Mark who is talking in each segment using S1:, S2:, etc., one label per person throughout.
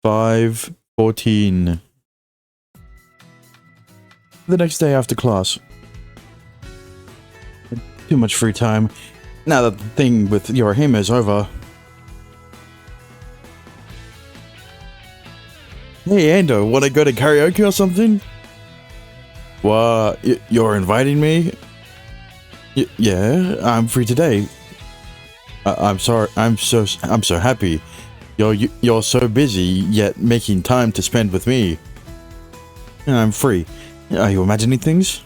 S1: 5:14. The next day after class. Too much free time. Now that the thing with Yorihime is over. Hey Ando, wanna go to karaoke or something? What? You're inviting me? Yeah, I'm free today. I'm sorry. I'm so happy. You're so busy, yet making time to spend with me. I'm free. Are you imagining things?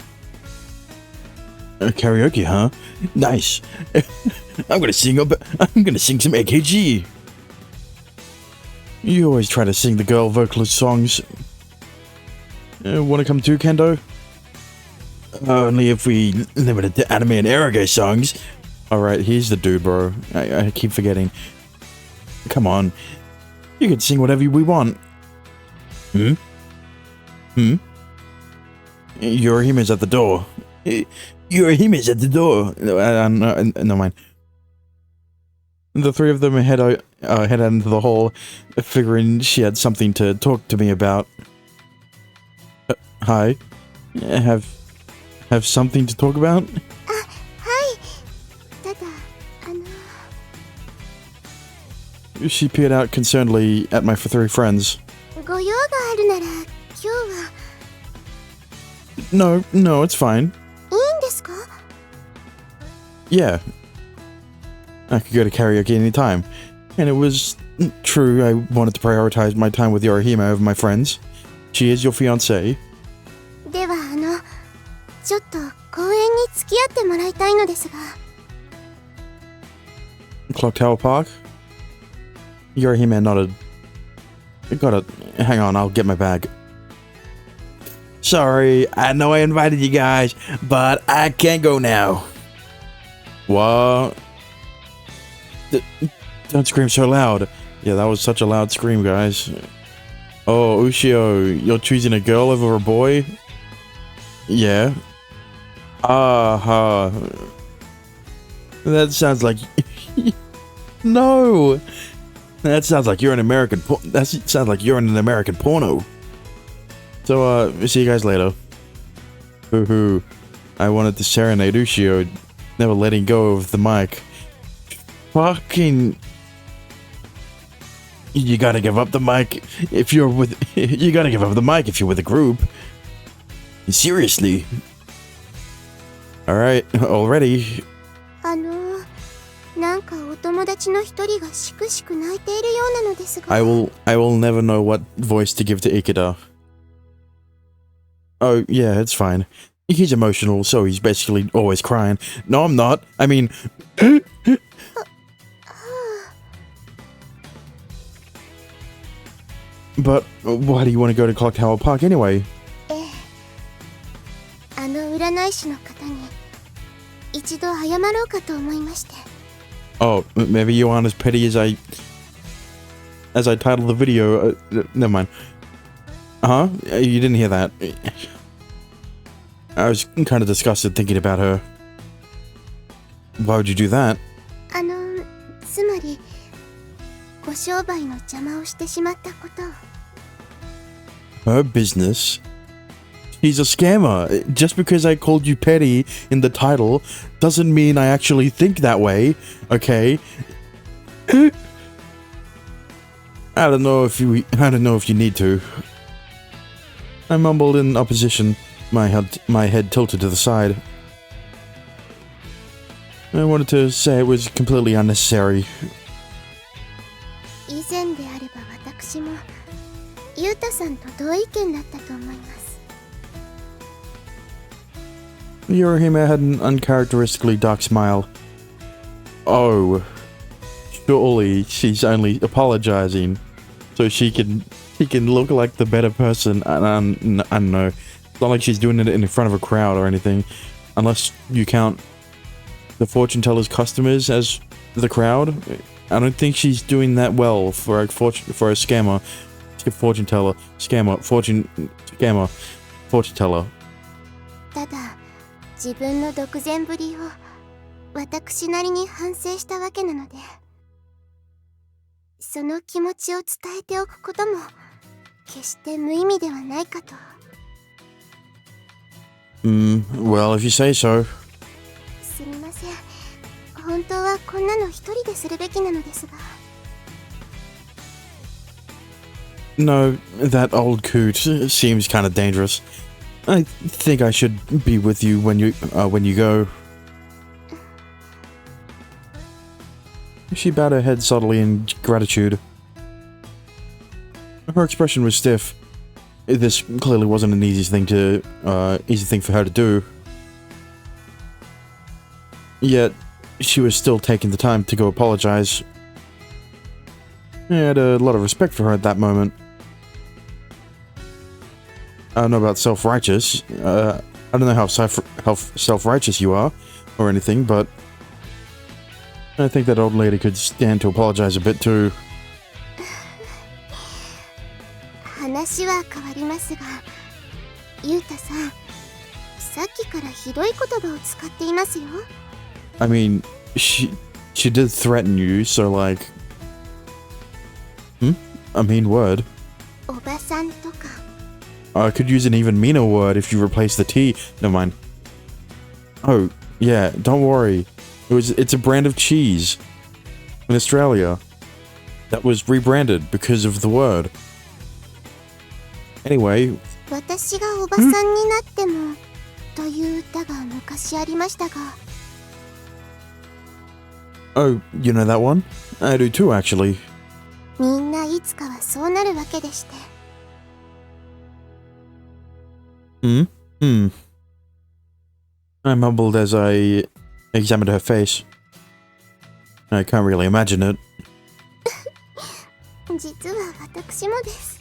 S1: Karaoke, huh? Nice. I'm gonna sing some AKG. You always try to sing the girl vocalist songs. Wanna come too, Kendo? Only if we limit it to anime and eroge songs. Alright, he's the dude, bro. I keep forgetting. Come on. You can sing whatever we want. Yorihime's at the door. Yorihime's at the door. No mind. The three of them head out into the hall, figuring she had something to talk to me about. Hi. Have something to talk about?
S2: Hi.
S1: She peered out concernedly at my three friends. No, it's fine. Yeah. I could go to karaoke anytime. And it was true, I wanted to prioritize my time with Yorihime over my friends. She is your fiancé. Clock Tower Park? Yorihime nodded. Hang on, I'll get my bag. Sorry, I know I invited you guys, but I can't go now. What? Don't scream so loud. Yeah, that was such a loud scream, guys. Oh, Ushio, you're choosing a girl over a boy? Yeah. That sounds like... No! That sounds like you're an American porno. So, see you guys later. Hoo-hoo. I wanted to serenade Ushio, never letting go of the mic. Fucking... You gotta give up the mic if you're with... You gotta give up the mic if you're with a group. Seriously. Alright, already. I will never know what voice to give to Ikeda. Oh, yeah, it's fine. He's emotional, so he's basically always crying. No, I'm not. I mean... But why do you want to go to Clock Tower Park anyway? Oh, maybe you aren't as petty as I titled the video. Never mind. Huh? You didn't hear that. I was kind of disgusted thinking about her. Why would you do that? Her business? She's a scammer. Just because I called you petty in the title doesn't mean I actually think that way, okay? I don't know if you need to. I mumbled in opposition, my head tilted to the side. I wanted to say it was completely unnecessary. Yorihime had an uncharacteristically dark smile. Oh, surely she's only apologizing so she can look like the better person. I don't know. It's not like she's doing it in front of a crowd or anything, unless you count the fortune teller's customers as the crowd. I don't think she's doing that well for a scammer. Fortune teller, scammer, fortune teller.
S2: その気持ちを伝えておくことも決して無意味ではないかと。
S1: Well, if you say so.
S2: すみません。本当はこんなの一人でするべきなのですが。
S1: No, that old coot seems kind of dangerous. I think I should be with you when you go. She bowed her head subtly in gratitude. Her expression was stiff. This clearly wasn't an easy thing for her to do. Yet, she was still taking the time to go apologize. I had a lot of respect for her at that moment. I don't know about self-righteous. I don't know how self-righteous you are, or anything, but I think that old lady could stand to apologize a bit too.
S2: 話は変わりますが、ゆうたさん、さっきからひどい言葉を使っていますよ。
S1: I mean, she did threaten you, so like, a mean word.
S2: おばさんとか。
S1: I could use an even meaner word if you replace the T. Never mind. Oh, yeah, don't worry. It's a brand of cheese in Australia that was rebranded because of the word. Anyway.
S2: 私がおばさんになってもという歌が昔ありましたが。
S1: Oh, you know that one? I do too, actually.
S2: みんないつかはそうなるわけでして。
S1: I mumbled as I examined her face. I can't really imagine it.
S2: 実は私もです。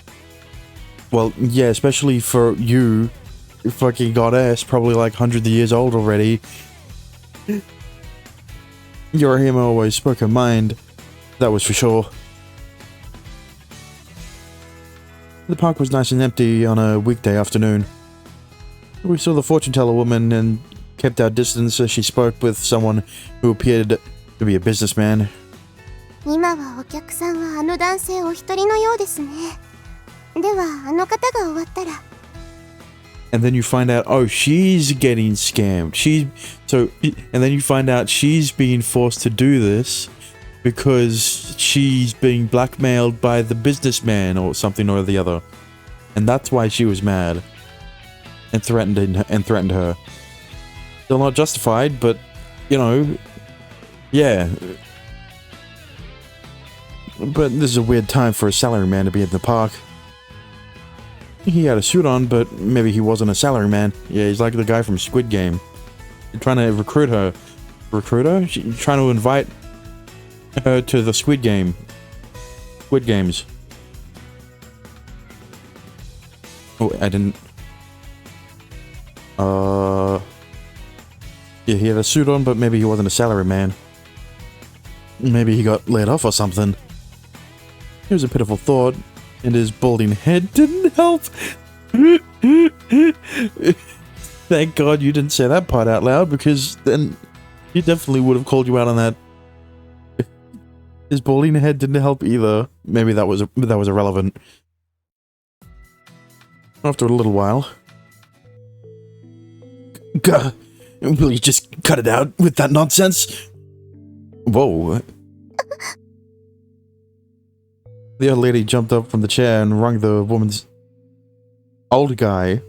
S1: Well, yeah, especially for you, fucking goddess, probably like hundreds of years old already. Your him always spoke her mind, that was for sure. The park was nice and empty on a weekday afternoon. We saw the fortune teller woman and kept our distance as she spoke with someone who appeared to be a businessman.
S2: 今はお客さんはあの男性お一人のようですね。ではあの方が終わったら。
S1: And then you find out, oh, she's getting scammed. And then you find out she's being forced to do this because she's being blackmailed by the businessman or something or the other. And that's why she was mad and threatened her. Still not justified, but, you know, yeah. But this is a weird time for a salaryman to be in the park. He had a suit on, but maybe he wasn't a salaryman. Yeah, he's like the guy from Squid Game. You're trying to recruit her. Recruit her? You're trying to invite her to the Squid Game. Squid Games. Oh, I didn't... Yeah, he had a suit on, but maybe he wasn't a salaryman. Maybe he got laid off or something. It was a pitiful thought, and his balding head didn't help. Thank God you didn't say that part out loud, because then he definitely would have called you out on that. His balding head didn't help either. Maybe that was irrelevant. After a little while... Gah! Will you just cut it out with that nonsense? Whoa. The old lady jumped up from the chair and wrung the woman's... Old guy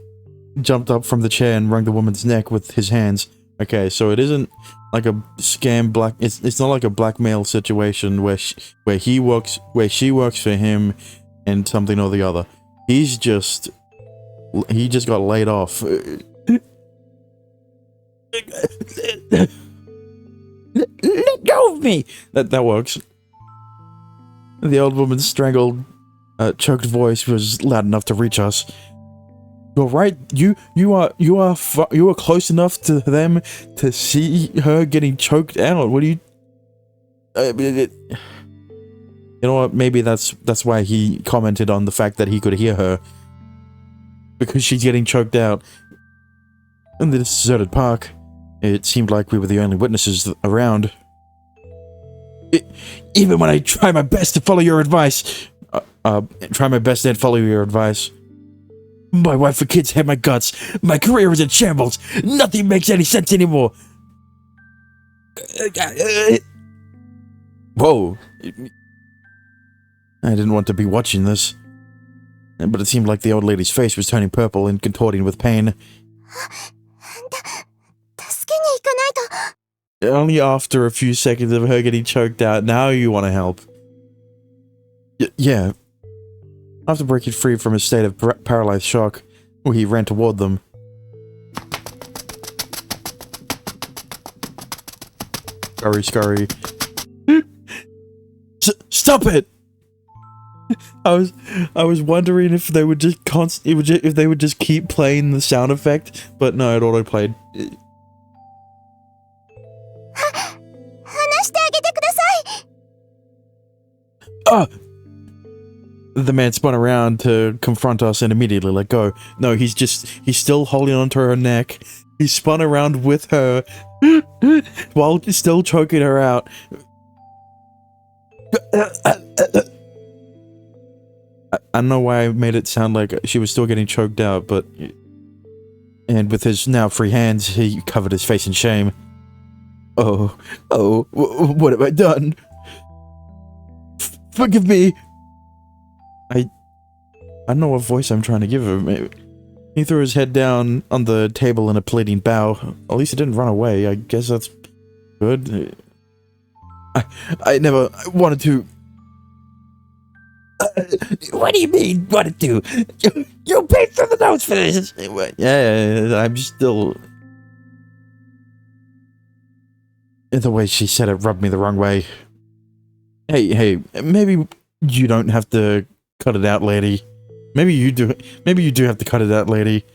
S1: jumped up from the chair and wrung the woman's neck with his hands. Okay, so it isn't like a scam it's not like a blackmail situation where she works for him and something or the other. He just got laid off. Let go of me! That works. The old woman's strangled, choked voice was loud enough to reach us. You're right. You are close enough to them to see her getting choked out. What do you? You know what? Maybe that's why he commented on the fact that he could hear her, because she's getting choked out in the deserted park. It seemed like we were the only witnesses around. Even when I try my best to follow your advice. Try my best and follow your advice. My wife and kids have my guts. My career is in shambles. Nothing makes any sense anymore. Whoa. I didn't want to be watching this. But it seemed like the old lady's face was turning purple and contorting with pain. Only after a few seconds of her getting choked out, now you want to help. Yeah. After breaking free from a state of paralyzed shock, he ran toward them. Scurry, scurry. Stop it! I was wondering if they would just if they would just keep playing the sound effect, but no, it auto-played. Ah! The man spun around to confront us and immediately let go. No, he's still holding onto her neck. He spun around with her while still choking her out. I don't know why I made it sound like she was still getting choked out, but... And with his now free hands, he covered his face in shame. Oh, what have I done? Forgive me! I don't know what voice I'm trying to give him. Maybe. He threw his head down on the table in a pleading bow. At least he didn't run away. I guess that's good. I never wanted to... what do you mean, wanted to? You paid for the notes for this! Yeah, I'm still... The way she said it rubbed me the wrong way. Hey, maybe you don't have to cut it out, lady. Maybe you do have to cut it out, lady.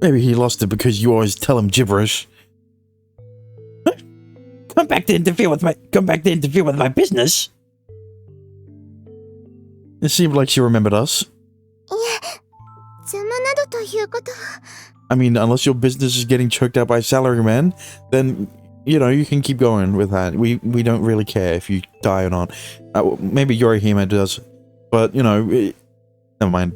S1: Maybe he lost it because you always tell him gibberish. Come back to interfere with my business. It seemed like she remembered us. I mean, unless your business is getting choked out by salaryman, then, you know, you can keep going with that. We don't really care if you die or not. Maybe Yorihime does, but, you know, never mind.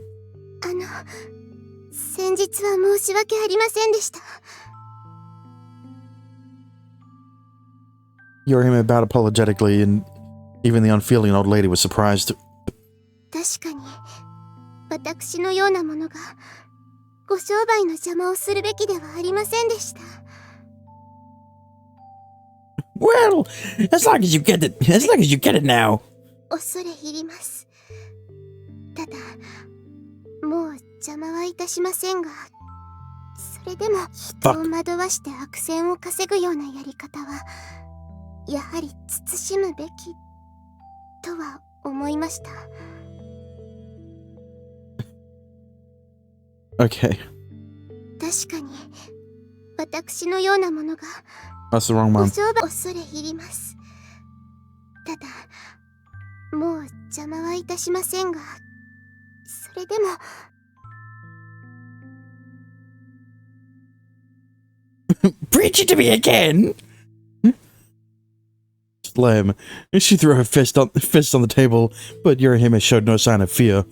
S1: Yorihime bowed apologetically, and even the unfeeling old lady was surprised. Well, as long as you get it now. Okay. That's the wrong one. Preach it to me again! Slam. She threw her fist on the table, but Yorihime showed no sign of fear.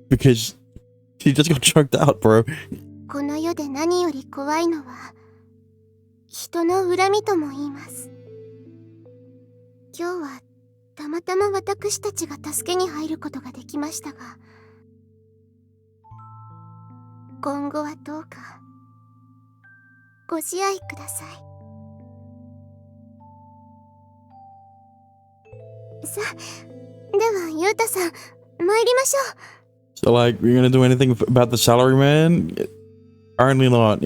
S1: Because he just got choked out, bro. So, like, we're gonna do anything about the salaryman? Apparently not.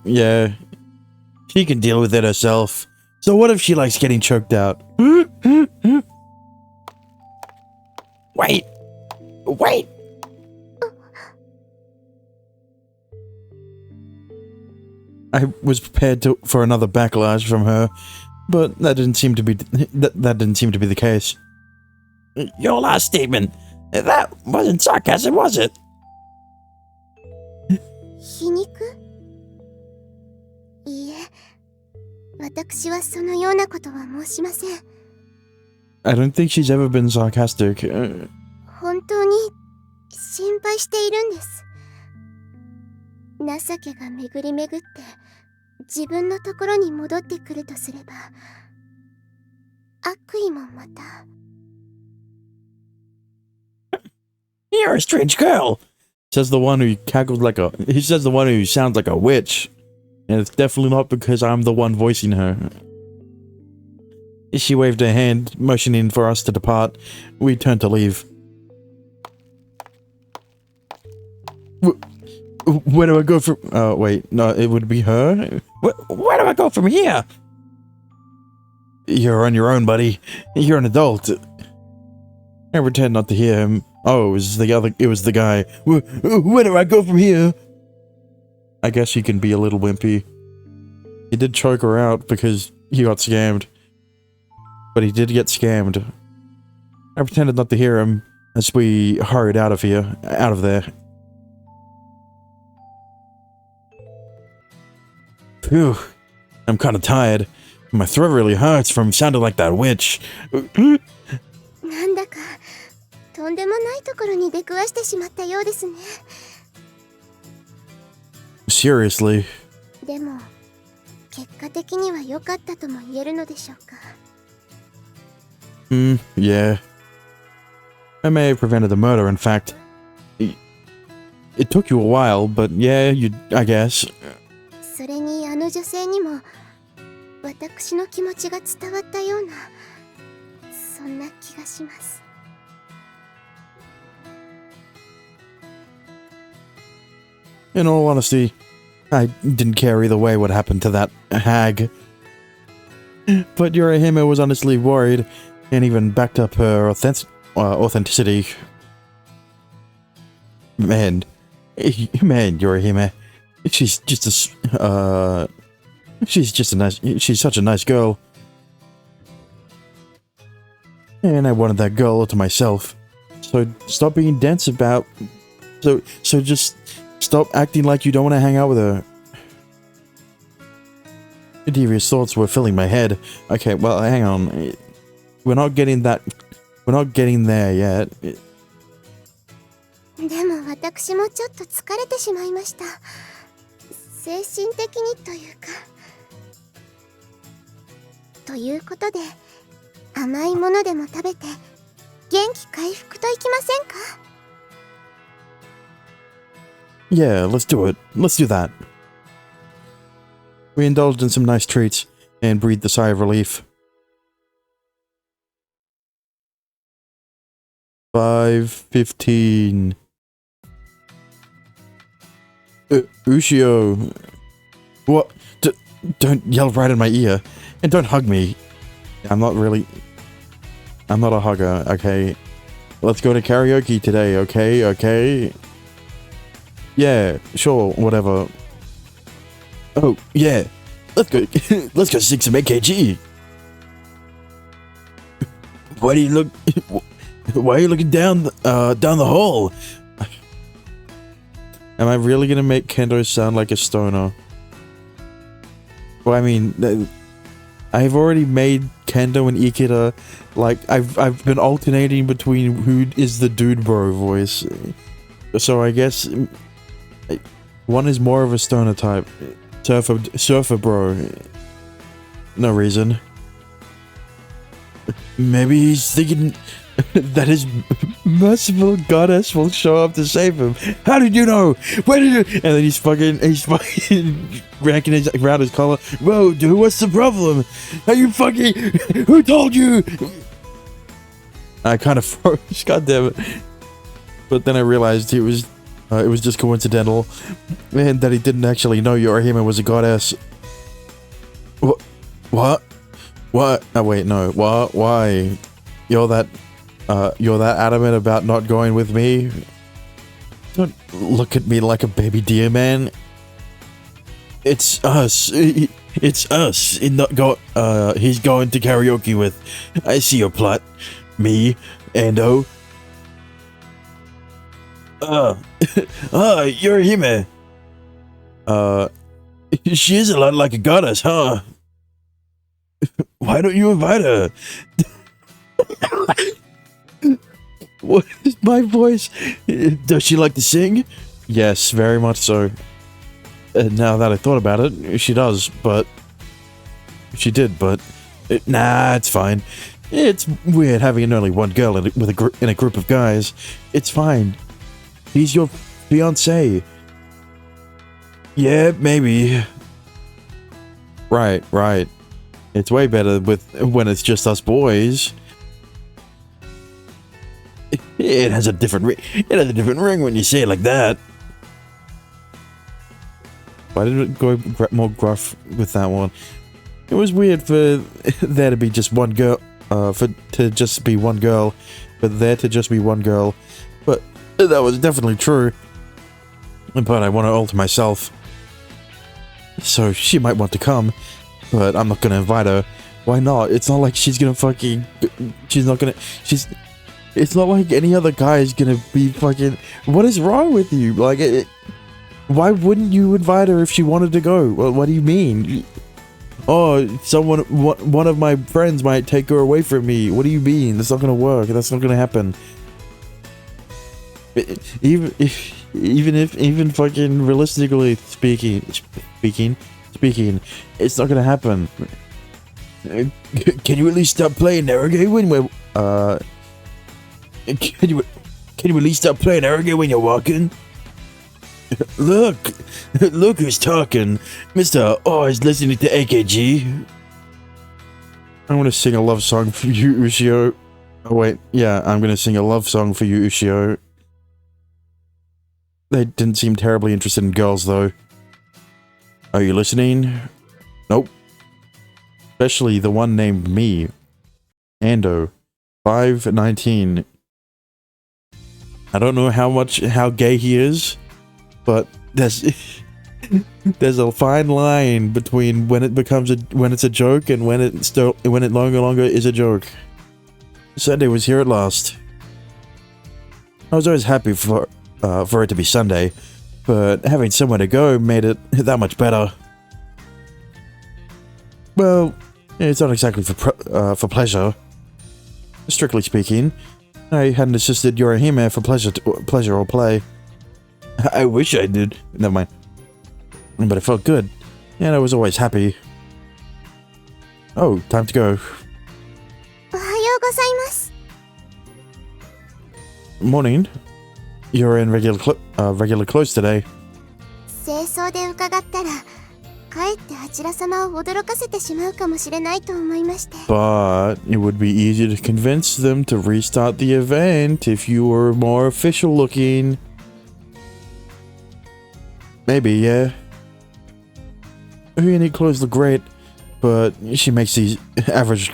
S1: Yeah. She can deal with it herself. So what if she likes getting choked out? Wait! I was prepared for another backlash from her, but that didn't seem to be the case. Your last statement, that wasn't sarcasm, was it?
S2: 私はそのようなことは申しません。
S1: I don't think she's ever been sarcastic.
S2: 本当に心配しているんです。情けが巡り巡って自分のところに戻ってくるとすれば、悪意もまた。
S1: You're a strange girl, says the one who cackles like a. He says the one who sounds like a witch. And it's definitely not because I'm the one voicing her. She waved her hand, motioning for us to depart. We turned to leave. Where do I go from... Oh, wait. No, it would be her? Where do I go from here? You're on your own, buddy. You're an adult. I pretend not to hear him. Oh, it was the guy. Where do I go from here? I guess he can be a little wimpy. He did choke her out because he got scammed. But he did get scammed. I pretended not to hear him as we hurried out of there. Phew. I'm kind of tired. My throat really hurts from sounding like that witch.
S2: なんだかとんでもないところに出くわしてしまったようですね。
S1: Seriously.
S2: でも結果的には良かったとも言えるのでしょうか。
S1: Yeah. I may have prevented the murder, in fact. It took you a while, but yeah, I guess.
S2: それにあの女性にも私の気持ちが伝わったような、そんな気がします。
S1: In all honesty, I didn't care either way what happened to that hag. But Yorihime was honestly worried, and even backed up her authenticity. Man, Yorihime, she's such a nice girl. And I wanted that girl to myself. So stop being dense about... So just stop acting like you don't want to hang out with her. Devious thoughts were filling my head. Okay, well, hang on. We're not getting there yet.
S2: でも私もちょっと疲れてしまいました。精神的にというか。ということで、甘いものでも食べて元気回復といきませんか？
S1: Yeah, let's do it. Let's do that. We indulged in some nice treats and breathed a sigh of relief. 5:15. Ushio. What? Don't yell right in my ear. And don't hug me. I'm not a hugger, okay? Let's go to karaoke today, okay? Yeah, sure, whatever. Oh, yeah. Let's go sing some AKG. Why are you looking down the hall? Am I really gonna make Kendo sound like a stoner? Well, I mean, I've already made Kendo and Ikeda, like, I've been alternating between who is the dude bro voice. So I guess one is more of a stoner type. Surfer bro. No reason. Maybe he's thinking that his merciful goddess will show up to save him. How did you know? Where did you? And then he's fucking ranking around his collar. Whoa, dude, what's the problem? Are you fucking? Who told you? I kind of froze. God damn it! But then I realized it was just coincidental, and that he didn't actually know Yorihime was a goddess. What? What? Oh wait, no. What? Why? You're that adamant about not going with me? Don't look at me like a baby deer, man. It's us. It's us. He's going to karaoke with. I see your plot. Me, Ando. Yorihime. She is a lot like a goddess, huh? Why don't you invite her? What is my voice? Does she like to sing? Yes, very much so. Now that I thought about it, she does, but... She did, but... Nah, it's fine. It's weird having only one girl in a group of guys. It's fine. He's your fiancé. Yeah, maybe. Right. It's way better when it's just us boys. It has a different ring when you say it like that. Why did it go more gruff with that one? It was weird for there to be just one girl, for there to just be one girl. But that was definitely true. But I want to alter myself. So she might want to come, but I'm not gonna invite her. Why not? It's not like she's gonna fucking... It's not like any other guy is gonna be fucking... What is wrong with you? Like, why wouldn't you invite her if she wanted to go? What do you mean? Oh, one of my friends might take her away from me. What do you mean? That's not gonna work. That's not gonna happen. Even fucking realistically speaking, it's not gonna happen. Can you at least stop playing arrogant when we're Can you at least stop playing arrogant when you're walking? Look who's talking. Mr. Oh, is listening to AKG. I want to sing a love song for you, Ushio. Oh wait, yeah, I'm gonna sing a love song for you, Ushio. They didn't seem terribly interested in girls, though. Are you listening? Nope. Especially the one named me. Ando. 519. I don't know how gay he is, but there's a fine line between when it's a joke and when it no longer is a joke. Sunday was here at last. I was always happy for it to be Sunday, but having somewhere to go made it that much better. Well, it's not exactly for pleasure. Strictly speaking, I hadn't assisted Yorihime for pleasure or play. I wish I did. Never mind. But it felt good, and I was always happy. Oh, time to go. Morning. You're in regular clothes today. But it would be easy to convince them to restart the event if you were more official looking. Maybe, yeah. Her unique clothes look great, but she makes these average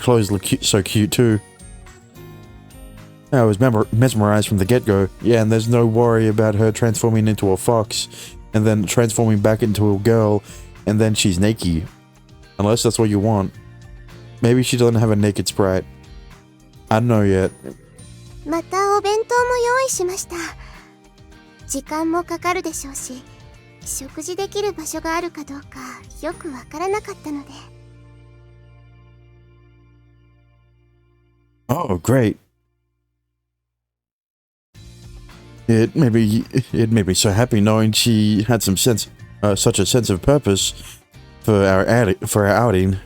S1: clothes look so cute too. I was mesmerized from the get-go. Yeah, and there's no worry about her transforming into a fox, and then transforming back into a girl, and then she's naked. Unless that's what you want. Maybe she doesn't have a naked sprite. I don't know yet. Oh, great. It made me so happy knowing she had such a sense of purpose for our outing.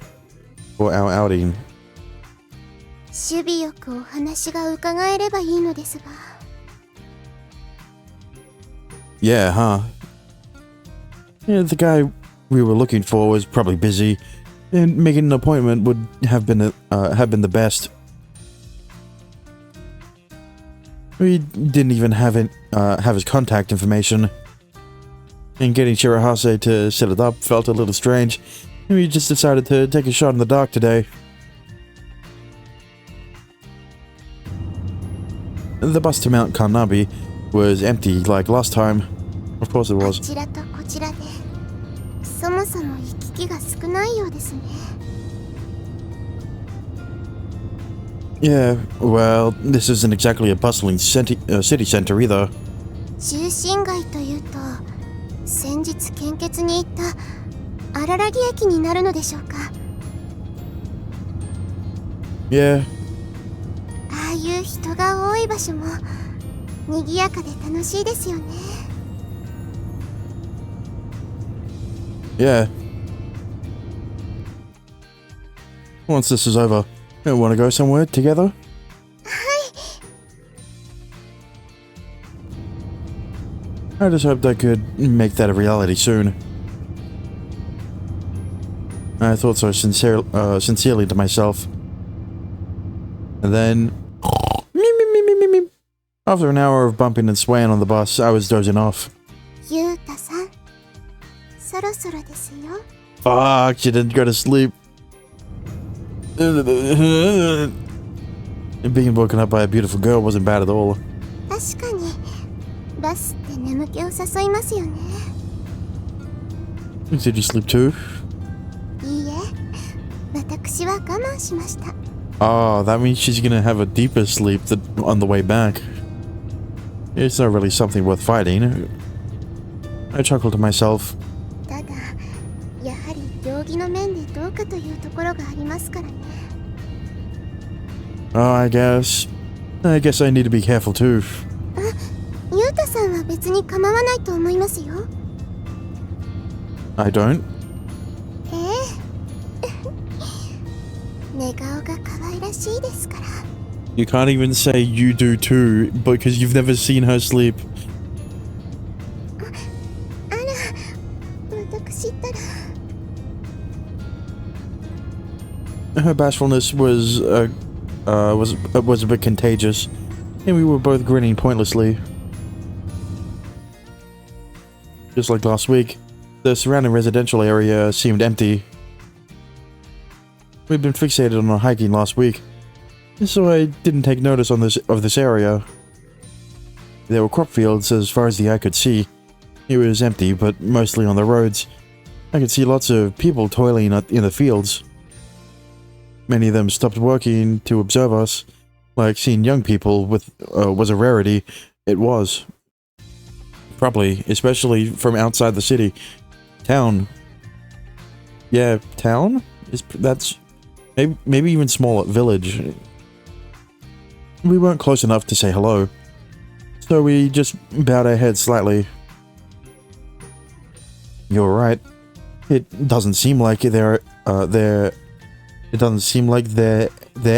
S1: Yeah, huh? Yeah, the guy we were looking for was probably busy, and making an appointment would have been the best. We didn't even have his contact information, and getting Shirahase to set it up felt a little strange. We just decided to take a shot in the dark today. The bus to Mount Kanabi was empty like last time. Of course it was. Yeah, well, this isn't exactly a bustling city center either. Yeah.
S2: ああいう人が多い場所も賑やかで楽しいですよね。
S1: Yeah. Once this is over, you want to go somewhere together? I just hoped I could make that a reality soon. I thought so sincerely to myself. And then... After an hour of bumping and swaying on the bus, I was dozing off.
S2: ゆうたさん、そろそろですよ。
S1: Fuck, she didn't go to sleep. Being woken up by a beautiful girl wasn't bad at all.
S2: 確かにバスって眠気を誘いますよね。
S1: Did you sleep too?
S2: いいえ、私は我慢しました。
S1: Oh, that means she's gonna have a deeper sleep on the way back. It's not really something worth fighting. I chuckled to myself.
S2: ただ、やはり行儀の面でどうかというところがありますからね。
S1: Oh, I guess I need to be careful too.
S2: ゆうたさんは別に構わないと思いますよ。
S1: I don't.
S2: 寝顔が可愛らしいですから。
S1: You can't even say you do too, because you've never seen her sleep.
S2: あら、私ったら。
S1: Her bashfulness was a bit contagious, and we were both grinning pointlessly. Just like last week, the surrounding residential area seemed empty. We'd been fixated on hiking last week, so I didn't take notice of this area. There were crop fields as far as the eye could see. It was empty, but mostly on the roads. I could see lots of people toiling in the fields. Many of them stopped working to observe us. Like seeing young people was a rarity. It was. Probably, especially from outside the city. Town. Yeah, town? That's... Maybe even smaller. Village. We weren't close enough to say hello. So we just bowed our heads slightly. You're right. It doesn't seem like there are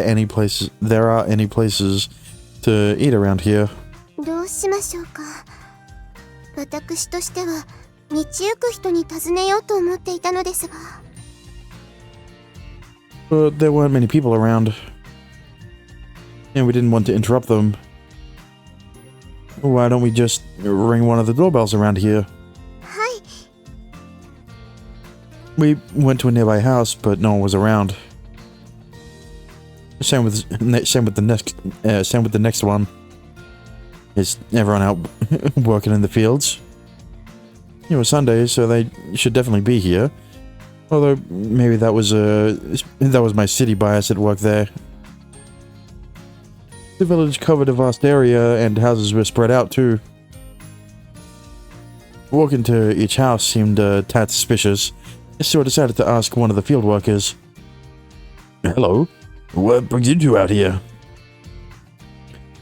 S1: any places to eat around here.
S2: どうしましょうか。私としては道行く人に尋ねようと思っていたのですが。
S1: But there weren't many people around, and we didn't want to interrupt them. Why don't we just ring one of the doorbells around here?
S2: はい。
S1: We went to a nearby house, but no one was around. Same with the next one. Is everyone out working in the fields? It was Sunday, so they should definitely be here. Although maybe that was my city bias at work there. The village covered a vast area, and houses were spread out too. Walking to each house seemed a tad suspicious, so I decided to ask one of the field workers. Hello, what brings you two out here?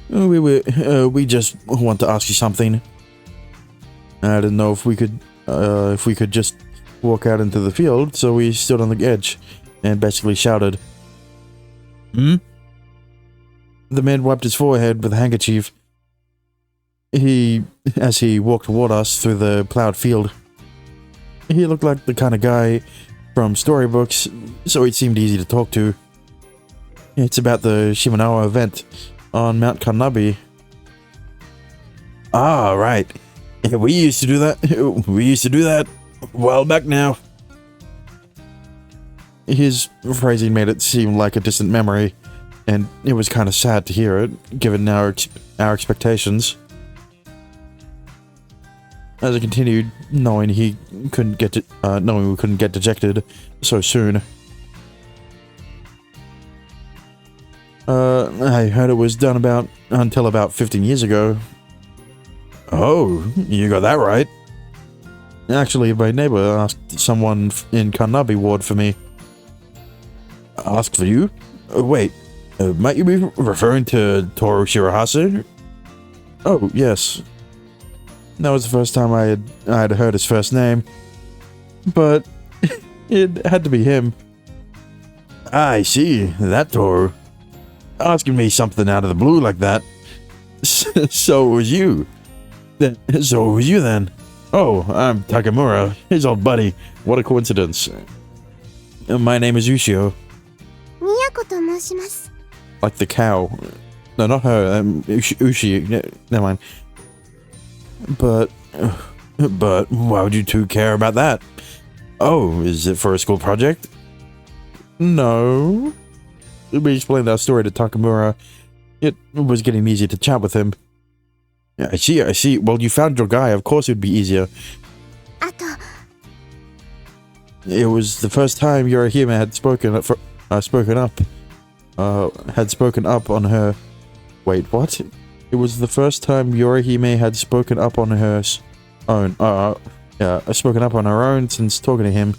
S1: We just want to ask you something. I didn't know if we could just walk out into the field, so we stood on the edge and basically shouted. Hmm? The man wiped his forehead with a handkerchief. As he walked toward us through the plowed field. He looked like the kind of guy from storybooks, so he seemed easy to talk to. It's about the Shimanoa event on Mount Kanabi. Ah, right. We used to do that. A while back now. His phrasing made it seem like a distant memory, and it was kind of sad to hear it, given our expectations. As I continued, knowing we couldn't get dejected so soon. I heard it was done until about 15 years ago. Oh, you got that right. Actually, my neighbor asked someone in Kanabi ward for me. Asked for you? Wait, Might you be referring to Toru Shirahase? Oh, yes. That was the first time I had heard his first name. But it had to be him. I see, that Toru. Asking me something out of the blue like that. So it was you. So it was you then. Oh, I'm Takamura, his old buddy. What a coincidence. My name is Ushio.
S2: 都申します。
S1: Like the cow. No, not her. Ushi. Never mind. But why would you two care about that? Oh, is it for a school project? No. We explained our story to Takamura. It was getting easier to chat with him. Yeah, I see. Well, you found your guy. Of course it would be easier.
S2: あと、
S1: It was the first time Yorihime had spoken up on her. Wait, what? It was the first time Yorihime had spoken up on her own. Spoken up on her own since talking to him.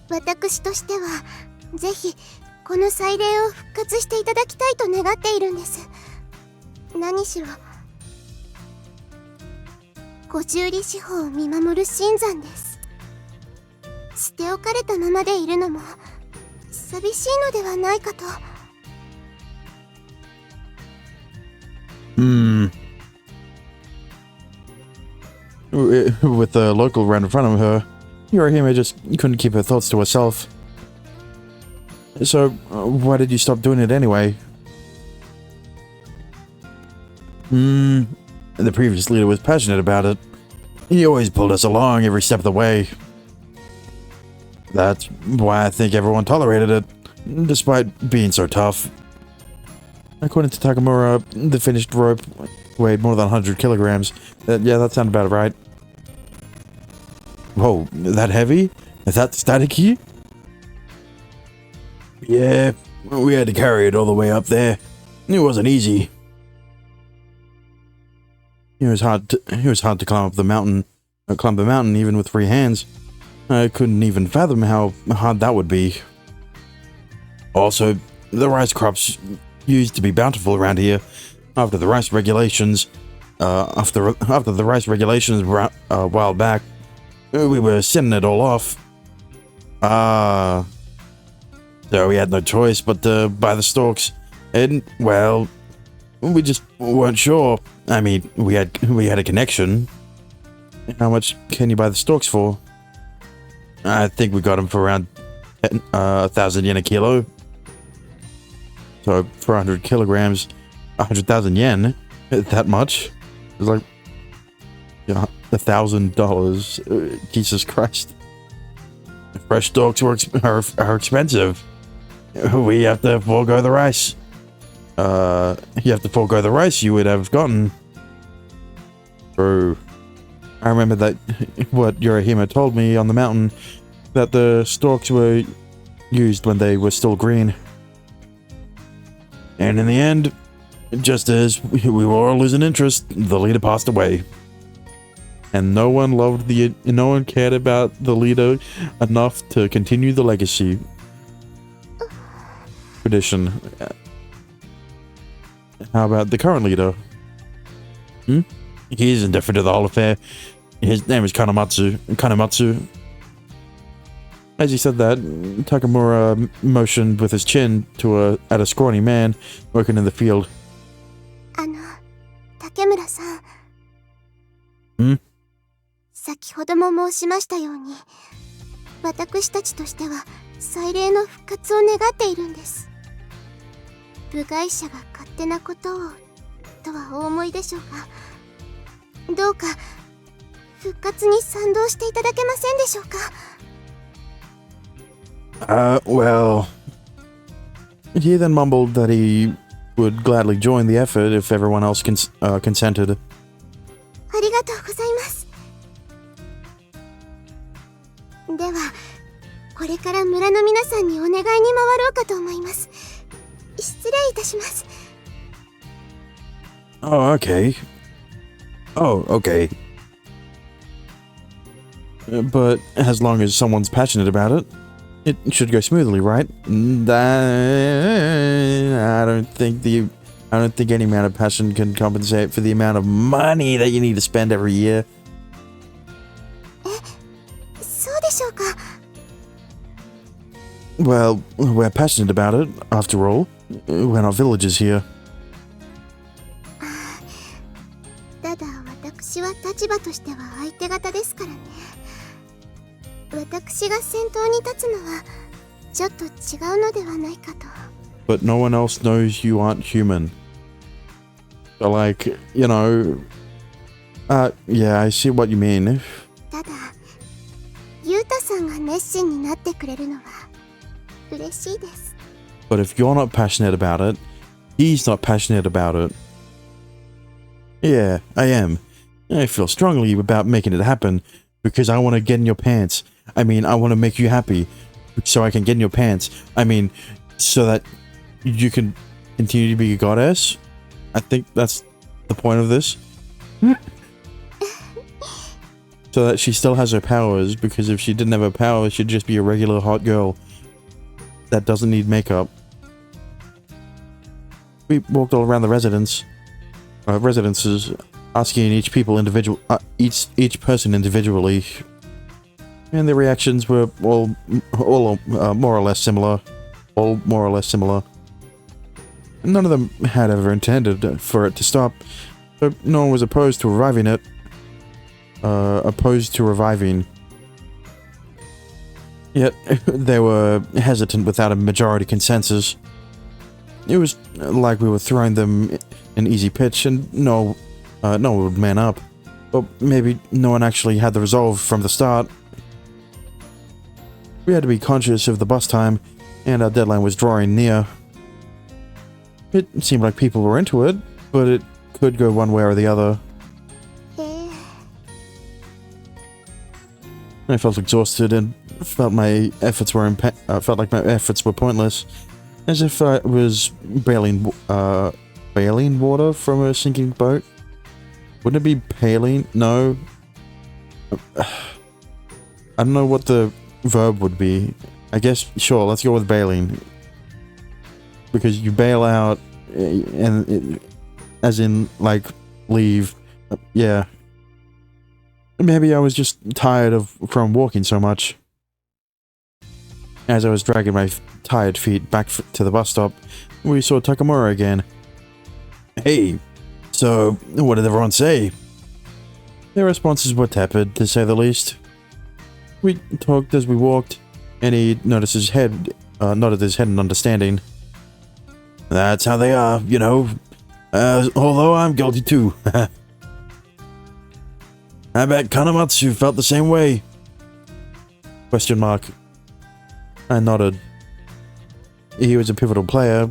S2: 私としてはぜひこの祭礼を復活していただきたいと願っているんです。何しろ五十里四方を見守る神山です。捨て置かれたままでいるのも寂しいのではないかと。
S1: With the local right in front of her, Yorihime just couldn't keep her thoughts to herself. So, why did you stop doing it anyway? The previous leader was passionate about it. He always pulled us along every step of the way. That's why I think everyone tolerated it, despite being so tough. According to Takamura, the finished rope weighed more than 100 kilograms. Yeah, that sounded about right. Whoa, that heavy? Is that staticky? Yeah, we had to carry it all the way up there. It wasn't easy. It was hard to climb up the mountain. Climb the mountain even with free hands. I couldn't even fathom how hard that would be. Also, the rice crops used to be bountiful around here. After the rice regulations, after the rice regulations a while back, we were sending it all off. So we had no choice but to buy the stalks, and well, we just weren't sure. I mean, we had a connection. How much can you buy the stalks for? I think we got them for around 1,000 yen a kilo. So for 100 kilograms, 100,000 yen, that much? It's like $1,000. Jesus Christ! Fresh stalks are expensive. We have to forego the rice. You have to forego the rice you would have gotten. True. I remember that what Yorihime told me on the mountain, that the stalks were used when they were still green. And in the end, just as we were all losing interest, the leader passed away. And no one cared about the leader enough to continue the legacy tradition. How about the current leader? He's indifferent to the whole affair. His name is Kanematsu. As he said that, Takamura motioned with his chin at a scrawny man working in the field.
S2: 竹村さん。先ほども申しましたように、私たちとしては祭礼の復活を願っているんです。部外者が勝手なことをとはお思いでしょうが、どうか復活に賛同していただけませんでしょうか。
S1: Well, he then mumbled that he would gladly join the effort if everyone else consented.
S2: ありがとうございます。では、これから村の皆さんにお願いに回ろうかと思います。失礼いたします。
S1: Oh, okay. But as long as someone's passionate about it, It should go smoothly, right? I don't think any amount of passion can compensate for the amount of money that you need to spend every year.
S2: そうでしょうか。
S1: Well, we're passionate about it, after all. We're not villagers here.
S2: ただ私は立場としては相手方ですからね。私が先頭に立つのはちょっと違うのではないかと。
S1: But no one else knows you aren't human. So like, you know... yeah, I see what you mean.
S2: ただ、ユウタさんが熱心になってくれるのは嬉しいです。
S1: But if you're not passionate about it, he's not passionate about it. Yeah, I am. I feel strongly about making it happen because I want to get in your pants. I mean, I want to make you happy so I can get in your pants. I mean, so that you can continue to be a goddess. I think that's the point of this. So that she still has her powers, because if she didn't have her powers, she'd just be a regular hot girl that doesn't need makeup. We walked all around the residences, asking each person individually, and the reactions were all more or less similar. None of them had ever intended for it to stop, but no one was opposed to reviving it. Yet they were hesitant without a majority consensus. It was like we were throwing them an easy pitch, and no one would man up. Or maybe no one actually had the resolve from the start. We had to be conscious of the bus time, and our deadline was drawing near. It seemed like people were into it, but it could go one way or the other. I felt exhausted and felt my efforts were felt like my efforts were pointless, as if I was bailing water from a sinking boat. Wouldn't it be paling? No. I don't know what the verb would be. I guess, sure, let's go with bailing. Because you bail out, as in, like, leave. Yeah. Maybe I was just tired from walking so much. As I was dragging my tired feet back to the bus stop, we saw Takamura again. Hey, so what did everyone say? Their responses were tepid, to say the least. We talked as we walked, and he nodded his head in understanding. That's how they are, you know. Although I'm guilty too. I bet Kanematsu felt the same way. Question mark. I nodded. He was a pivotal player,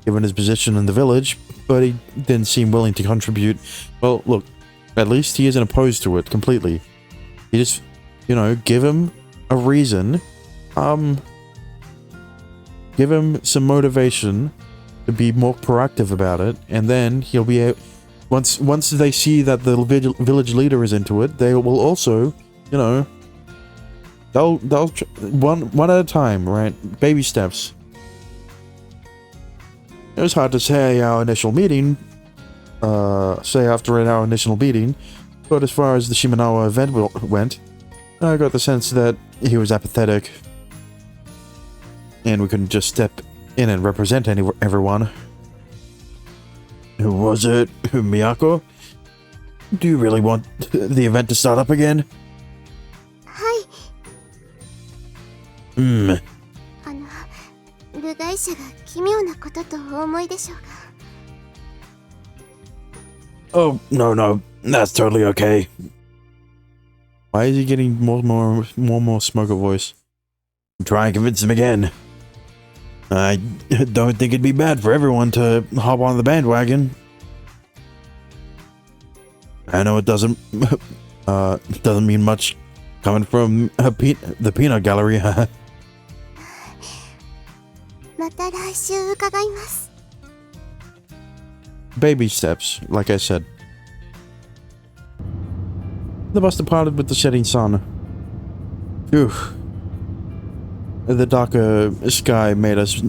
S1: given his position in the village, but he didn't seem willing to contribute. Well, look, at least he isn't opposed to it completely. You just, you know, give him a reason. Give him some motivation to be more proactive about it, and then he'll be able... Once they see that the village leader is into it, they will also, you know, they'll one at a time, right? Baby steps. It was hard to say after our initial meeting, but as far as the Shimenawa event went, I got the sense that he was apathetic, and we couldn't just step in and represent everyone. Who was it? Miyako? Do you really want the event to start up again?
S2: Hi. 部外者が奇妙なこととお思いでしょうか。
S1: Oh, no, that's totally okay. Why is he getting more smoker voice? Try and convince him again. I don't think it'd be bad for everyone to hop on the bandwagon. I know it doesn't mean much coming from the peanut gallery.
S2: また来週伺います。
S1: Baby steps, like I said. The bus departed with the setting sun. Phew. The darker sky made us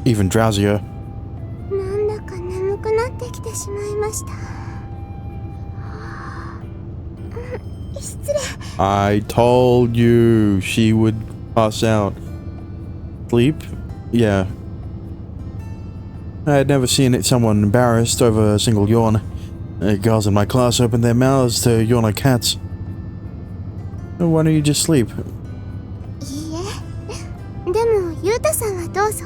S1: even drowsier.
S2: なんだか眠くなってきてしまいました。失礼。
S1: I told you she would pass out. Sleep? Yeah. I had never seen someone embarrassed over a single yawn. Girls in my class opened their mouths to yawn like cats. Why don't you just sleep?
S2: いいえ。でも、ゆうたさんはどうぞ。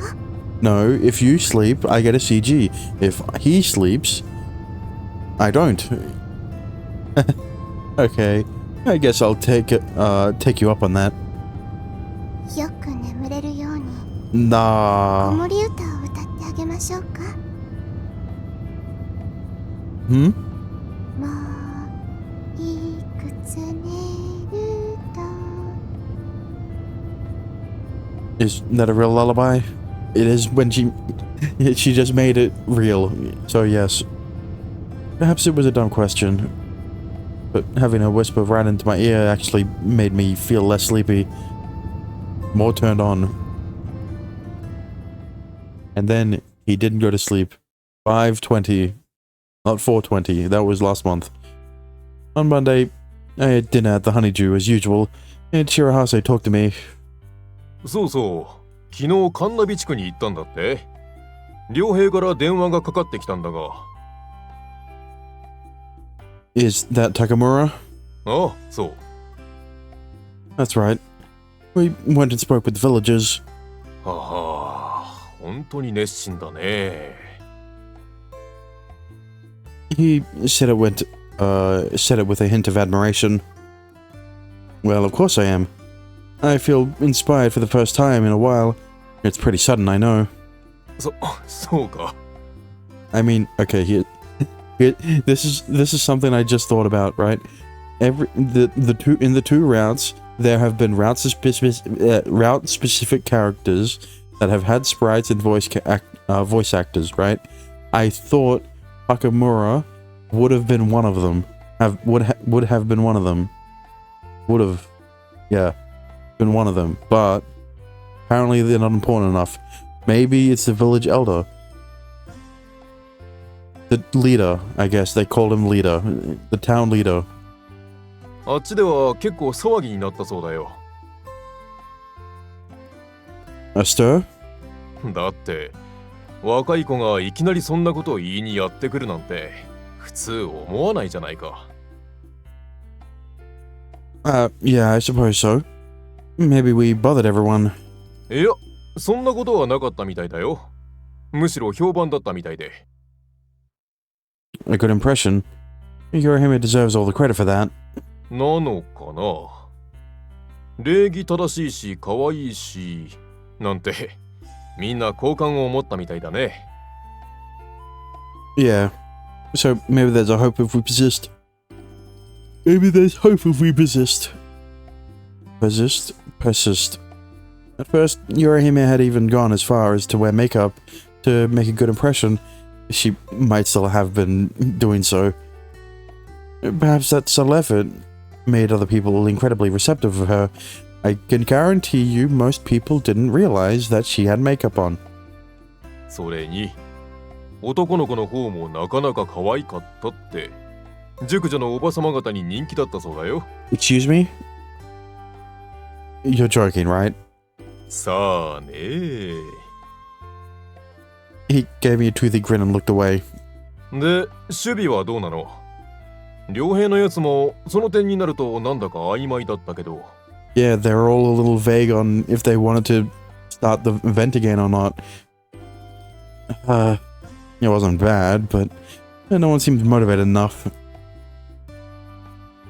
S1: No, if you sleep, I get a CG. If he sleeps, I don't. Okay, I guess I'll take you up on that.
S2: よく眠れるように、子
S1: Nah.
S2: 守歌を歌ってあげましょうか。
S1: Hmm?
S2: もういくつ寝ると。
S1: Is that a real lullaby? It is when she just made it real. So yes. Perhaps it was a dumb question, but having her whisper right into my ear actually made me feel less sleepy, more turned on. And then he didn't go to sleep. 5:20, not 4:20. That was last month. On Monday, I had dinner at the Honeydew as usual, and Shirahase talked to me.
S3: そうそう、昨日神奈美地区に行ったんだって。良平から電話がかかってきたんだが。
S1: Is that Takamura?
S3: ああ、そう。
S1: That's right. We went and spoke with the villagers.
S3: はは、本当に熱心だね。
S1: He said it with a hint of admiration. Well, of course I am. I feel inspired for the first time in a while. It's pretty sudden, I know.
S3: そうか。
S1: I mean, okay, this is something I just thought about, right? In the two routes, there have been route specific characters that have had sprites and voice actors, right? I thought Takamura would have been one of them. Would have been one of them. Would have, yeah, been one of them. But apparently they're not important enough. Maybe it's the village elder. The leader, I guess. They called him leader. The town leader.
S3: あっちでは結構騒ぎになったそうだよ。
S1: A stir?
S3: だって若い子がいきなりそんなことを言いにやってくるなんて普通思わないじゃないか。
S1: Yeah, I suppose so. Maybe we bothered everyone.
S3: いや、そんなことはなかったみたいだよ。むしろ評判だったみたいで。
S1: A good impression. Yorihime deserves all the credit for that.
S3: なのかな。礼儀正しいし可愛いしなんてみんな好感を持ったみたいだね。
S1: Yeah. So maybe there's a hope if we persist. Maybe there's hope if we persist. Persist. At first, Yorihime had even gone as far as to wear makeup to make a good impression. She might still have been doing so. Perhaps that subtle effort made other people incredibly receptive of her. I can guarantee you most people didn't realize that she had makeup on.
S3: それに男の子の方もなかなか可愛かったって熟女のおばさま方に人気だったそうだよ。
S1: Excuse me? You're joking, right?
S3: さあね。
S1: He gave me a toothy grin and looked away.
S3: で、守備はどうなの？良平のやつもその点になるとなんだか曖昧だったけど。
S1: Yeah, they were all a little vague on if they wanted to start the event again or not. It wasn't bad, but no one seemed motivated enough.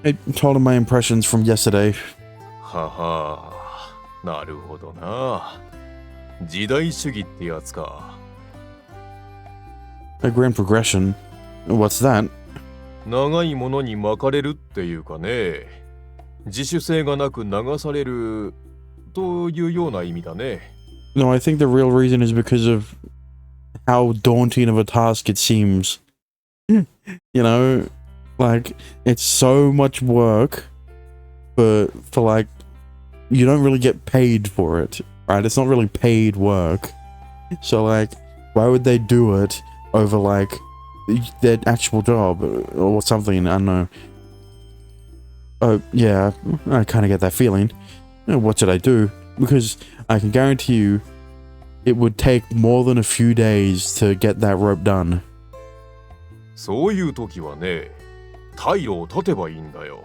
S1: I told him my impressions from yesterday.
S3: はは、なるほどな。時代主義ってやつか。
S1: A grand progression. What's that?
S3: 長いものに巻かれるっていうかね。自主性がなく流されるというような意味だね。
S1: No, I think the real reason is because of how daunting of a task it seems. You know, like, it's so much work for like you don't really get paid for it, right? It's not really paid work. So, like, why would they do it over, like, their actual job or something? I don't know. Oh, yeah, I kind of get that feeling. What should I do? Because I can guarantee you it would take more than a few days to get that rope done.
S3: そういう時はね、退路を断てばいいんだよ。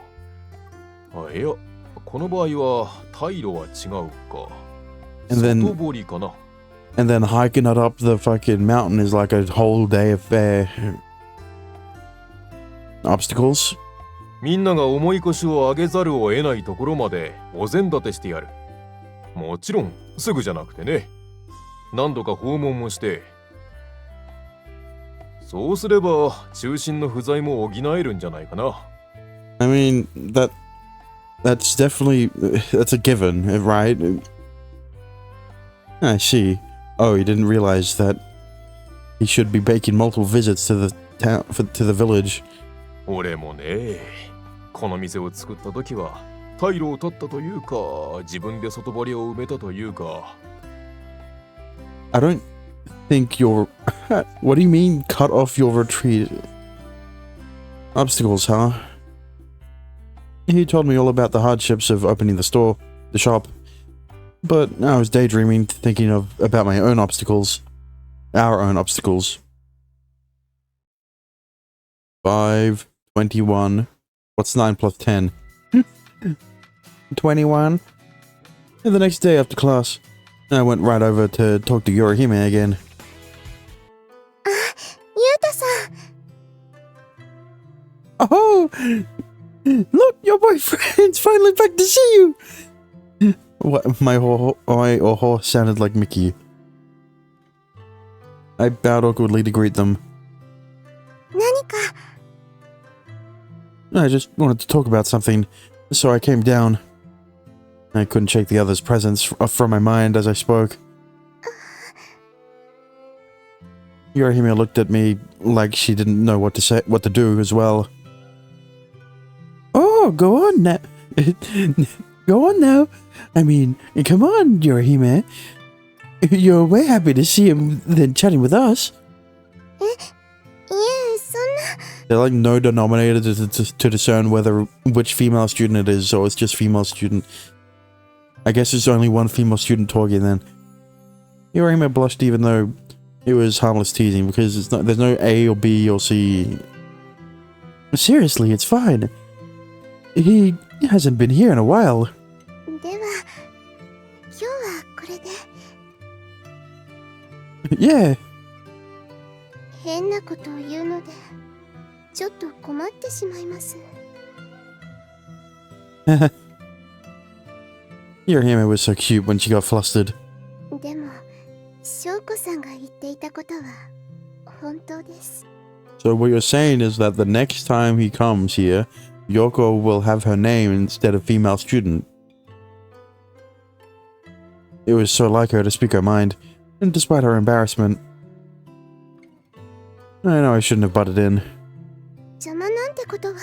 S3: あ、いや、この場合は退路は違うか。外堀かな。
S1: And then hiking it up the fucking mountain is like a whole day affair. Obstacles?
S3: みんなが重い腰を上げざるを得ないところまでお膳立てしてやる。もちろんすぐじゃなくてね。何度か訪問もして。そうすれば中心の不在も補えるんじゃないかな。
S1: I mean, that's definitely, that's a given, right? I see. Oh, he didn't realize that he should be making multiple visits to the town, to the village.
S3: 俺もね、この店を作った時は退路を断ったというか、自分で外堀を埋めたというか。
S1: I don't think you're... What do you mean, cut off your retreat? Obstacles, huh? He told me all about the hardships of opening the shop. But I was daydreaming, thinking about my own obstacles. Our own obstacles. 5, 21. What's 9 plus 10? 21. And the next day after class, I went right over to talk to Yorihime again.
S2: Yuta-san!
S1: Oh! Look, your boyfriend's finally back to see you! What, my horse sounded like Mickey. I bowed awkwardly to greet them.
S2: 何か
S1: I just wanted to talk about something, so I came down. I couldn't shake the other's presence from my mind as I spoke. Yorihime looked at me like she didn't know what to do as well. Oh, go on now. Go on now. I mean, come on, Yorihime. You're way happy to see him than chatting with us.
S2: いえ、そんな
S1: There's like no denominator to discern which female student it is, or it's just female student. I guess it's only one female student talking then. Yorihime blushed even though it was harmless teasing because there's no A or B or C. Seriously, it's fine. He hasn't been here in a while.
S2: では、今日はこれで
S1: Yeah.
S2: 変なことを言うので、ちょっと困ってしまいます。
S1: Yorihime was so cute when she got flustered.
S2: でも、翔子さんが言っていたことは本当です。
S1: So what you're saying is that the next time he comes here, Yoko will have her name instead of female student. It was so like her to speak her mind, and despite her embarrassment. I know I shouldn't have butted in.
S2: 邪魔なんてことは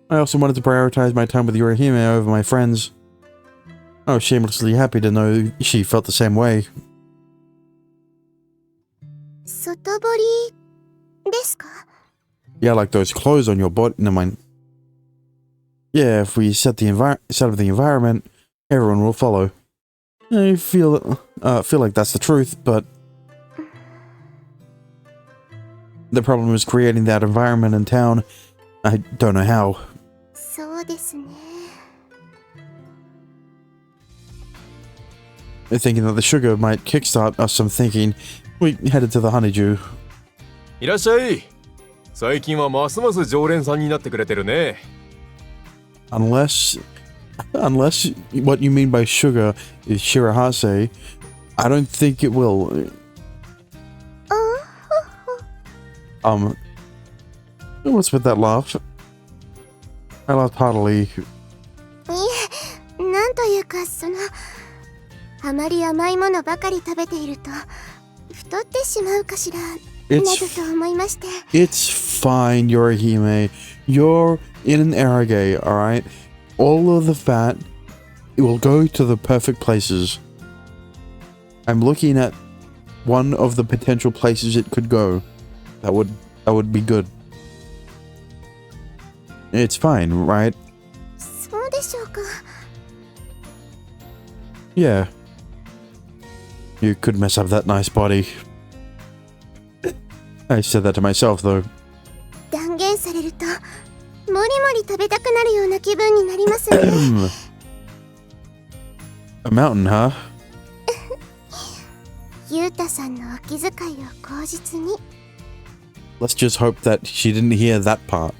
S1: I also wanted to prioritize my time with Yorihime over my friends. I was shamelessly happy to know she felt the same way.
S2: 外堀ですか
S1: Yeah, like those clothes on your body. Never mind. Yeah, if we set up the environment, everyone will follow. I feel like that's the truth, but the problem is creating that environment in town. I don't know how.
S2: そうですね
S1: Thinking that the sugar might kickstart us some thinking, we headed to the honeydew.
S3: いらっしゃい。最近はますます常連さんになってくれてるね。
S1: Unless what you mean by sugar is Shirahase, I don't think it will. What's with that laugh? I laughed heartily.
S2: いえ、なんというかあまり甘いものばかり食べていると太ってしまうかしらなどと思いまして。
S1: It's fine, Yorihime. You're in an erage, alright? all of the fat, it will go to the perfect places. I'm looking at one of the potential places it could go. That would be good. It's fine, right?
S2: そうでしょうか。
S1: Yeah. You could mess up that nice body. I said that to myself, though.
S2: 断言されると、もりもり食べたくなるような気分になりますね。
S1: A mountain, huh?
S2: ゆうたさんのお気遣いを口実に。
S1: Let's just hope that she didn't hear that part.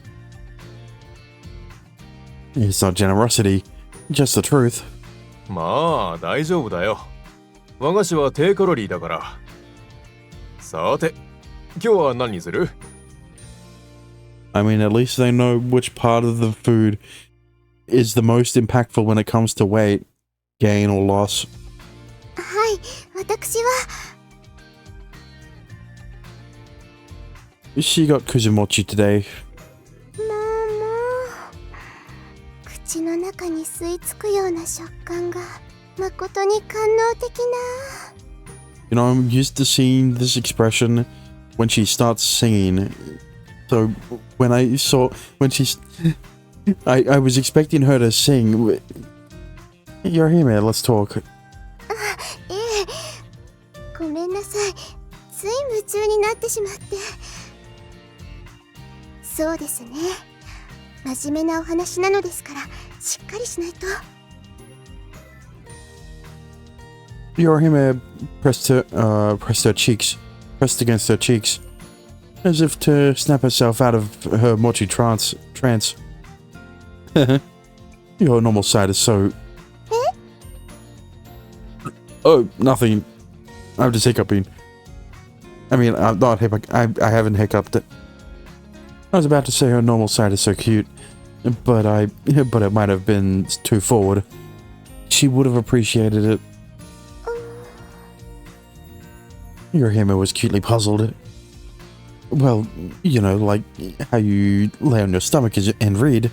S1: It's not generosity, just the truth.
S3: まあ大丈夫だよ。和菓子は低カロリーだから。さて、今日は何にする？
S1: I mean, at least they know which part of the food is the most impactful when it comes to weight, gain or loss.
S2: はい、私は。
S1: She got kuzumochi today.
S2: もう口の中に吸い付くような食感が誠に官能的な。
S1: You know, I'm used to seeing this expression when she starts singing. So when she's, I was expecting her to sing. You're here, man. Let's talk.
S2: ええ、ごめんなさい。つい夢中になってしまって。そうですね。真面目なお話なのですから、しっかりしないと。
S1: Yorihime pressed her cheeks, pressed against her cheeks, as if to snap herself out of her mochi trance. Your normal side is so... Oh, nothing. I'm just hiccuping. I mean, I'm not I haven't hiccuped it. I was about to say her normal side is so cute, but it might have been too forward. She would have appreciated it. Yorihime was cutely puzzled. Well, you know, like how you lay on your stomach and read.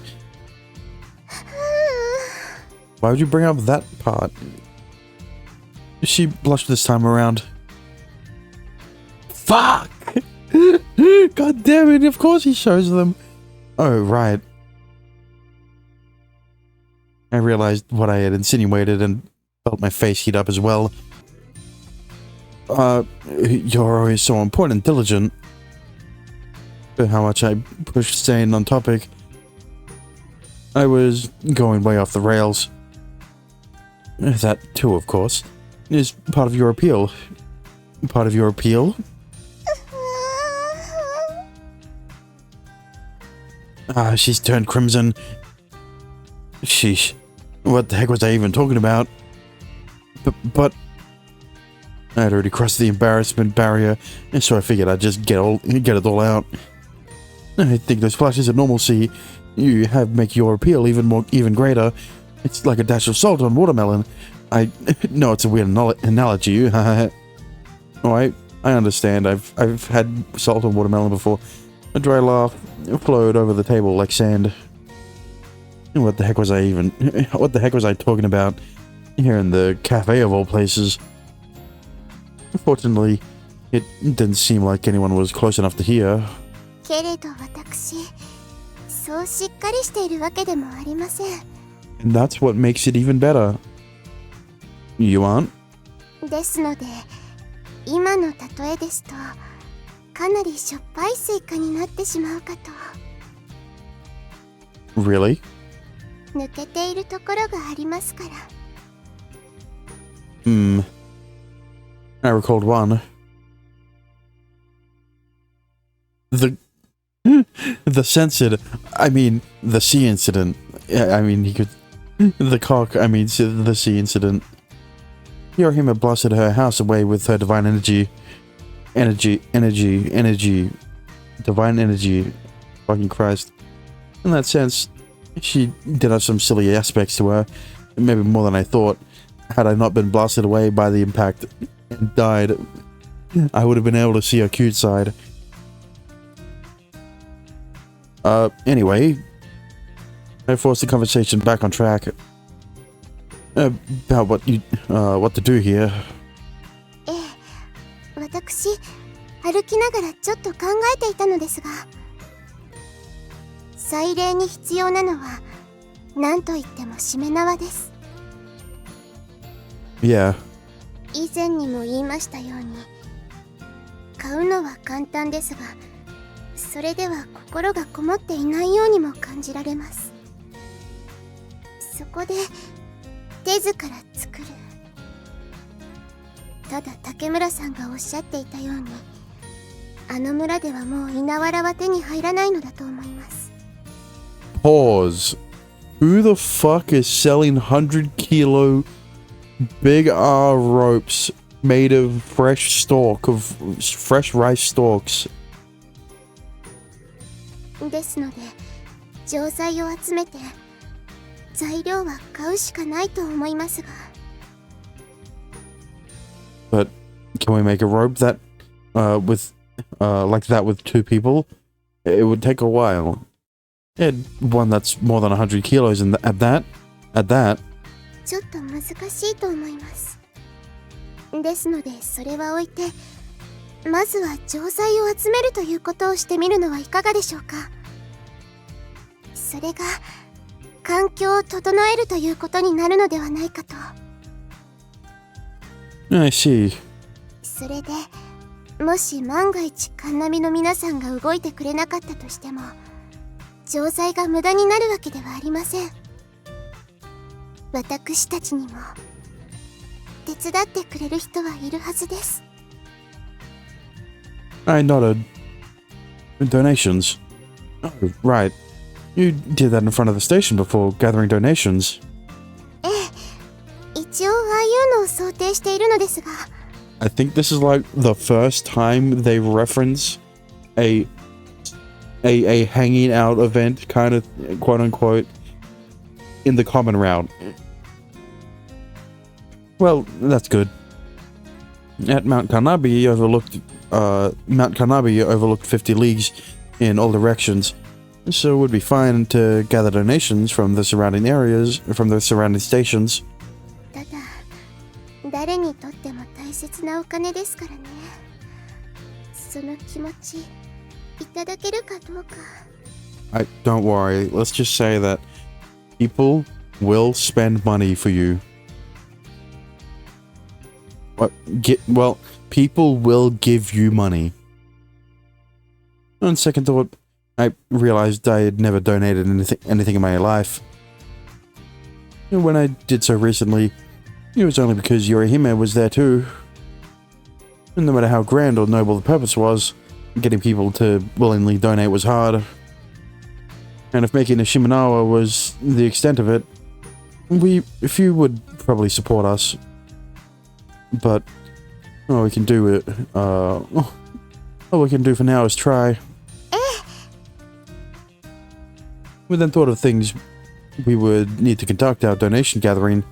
S1: Why would you bring up that part? She blushed this time around. Fuck! God damn it, of course he shows them. Oh, right. I realized what I had insinuated and felt my face heat up as well. You're always so important and diligent. But how much I pushed staying on topic. I was going way off the rails. That too, of course, is part of your appeal. Part of your appeal? She's turned crimson. Sheesh. What the heck was I even talking about? But I had already crossed the embarrassment barrier, and so I figured I'd just get it all out. I think those flashes of normalcy you have make your appeal even greater. It's like a dash of salt on watermelon. I know it's a weird analogy. Oh, I understand. I've had salt on watermelon before. A dry laugh flowed over the table like sand. What the heck was I talking about here in the cafe of all places? Fortunately, it didn't seem like anyone was close enough to hear.
S2: けれど私、そうしっかりしているわけでもありません。
S1: And that's what makes it even better. You aren't?
S2: ですので、今の例えですと、かなりしょっぱいスイカになってしまうかと。
S1: Really?
S2: 抜けているところがありますから。
S1: I recalled one. The censored, I mean, the sea incident. I mean, he could... The cock, I mean, the sea incident. Yorihime blasted her house away with her divine energy. Divine energy. Fucking Christ. In that sense, she did have some silly aspects to her. Maybe more than I thought. Had I not been blasted away by the impact and died, I would have been able to see her cute side. Anyway, I forced the conversation back on track. About what to do here.
S2: ええ、私、歩きながらちょっと考えていたのですが、祭礼に必要なのは何と言ってもしめ縄です。
S1: Yeah.
S2: 以前にも言いましたように、買うのは簡単ですが、それでは心がこもっていないようにも感じられます。そこで手ずから作る。ただ竹村さんがおっしゃっていたように、あの村ではもう稲わらは手に入らないのだと思います。
S1: Pause. Who the fuck is selling 100-kilo big R ropes made of fresh rice stalks?
S2: ですので、錠剤を集めて材料は買うしかないと思いますが。
S1: But can we make a rope that, with, like that with 2 people? It would take a while. And one that's more than 100 kilos, and at that.
S2: ちょっと難しいと思います。ですので、それは置いて、まずは錠剤を集めるということをしてみるのはいかがでしょうか。それが環境を整えるということになるのではないかと。
S1: I see.
S2: それで、もし万が一カンナミの皆さんが動いてくれなかったとしても、錠剤が無駄になるわけではありません。私たちにも手伝ってくれる人はいるはずです。
S1: I nodded. Donations. Oh, right. You did that in front of the station before gathering donations.
S2: ええ、一応ああいうのを想定しているのですが。
S1: I think this is like the first time they reference a hanging out event, kind of, quote unquote, in the common route. Well, that's good. At Mount Carnaby overlooked 50 leagues in all directions, so it would be fine to gather donations from the surrounding stations.
S2: ただ、誰にとっても大切なお金ですからね。その気持ち、いただけるかどうか。
S1: Don't worry, let's just say that people will spend money for you. People will give you money. On second thought, I realized I had never donated anything in my life. When I did so recently, it was only because Yorihime was there too. And no matter how grand or noble the purpose was, getting people to willingly donate was hard. And if making a Shimenawa was the extent of it, if you would probably support us. But all we can do for now is try. We then thought of things we would need to conduct our donation gathering.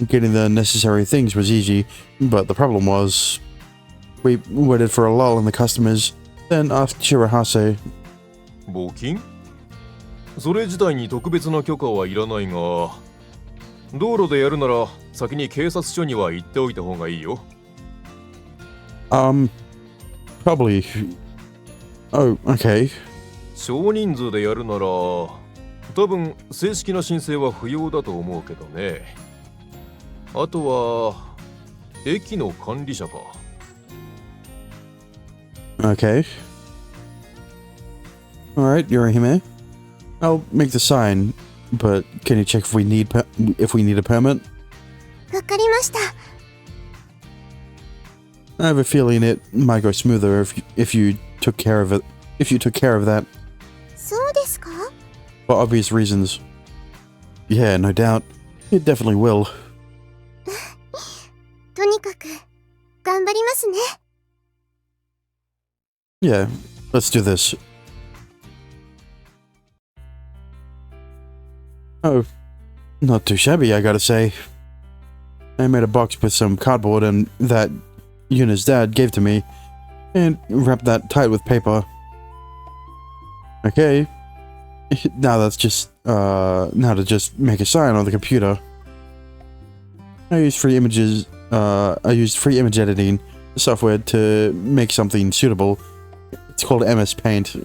S1: Getting the necessary things was easy, but the problem was we waited for a lull in the customers, then asked Shirahase.
S3: 募金？それ自体に特別な許可はいらないが、道路でやるなら先に警察署には行っておいた方がいいよ。
S1: Probably. Oh, okay.
S3: 少人数でやるなら、多分正式な申請は不要だと思うけどね。あとは駅の管理者か。
S1: Okay. Alright, Yorihime. I'll make the sign, but can you check if we need a permit?
S2: わかりました。
S1: I have a feeling it might go smoother if you took care of it. If you took care of that.
S2: そうですか?
S1: For obvious reasons. Yeah, no doubt. It definitely will.
S2: とにかく頑張りますね。
S1: Yeah, let's do this. Oh, not too shabby, I gotta say. I made a box with some cardboard and that Yuna's dad gave to me. And wrap that tight with paper. Okay. Now that's just, now to just make a sign on the computer. I used free image editing software to make something suitable. It's called MS Paint.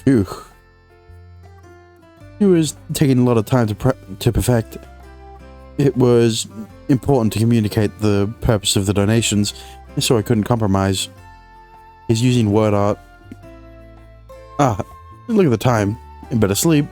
S1: Phew. It was taking a lot of time to perfect. It was important to communicate the purpose of the donations, so I couldn't compromise. He's using word art. Ah, look at the time. I better sleep.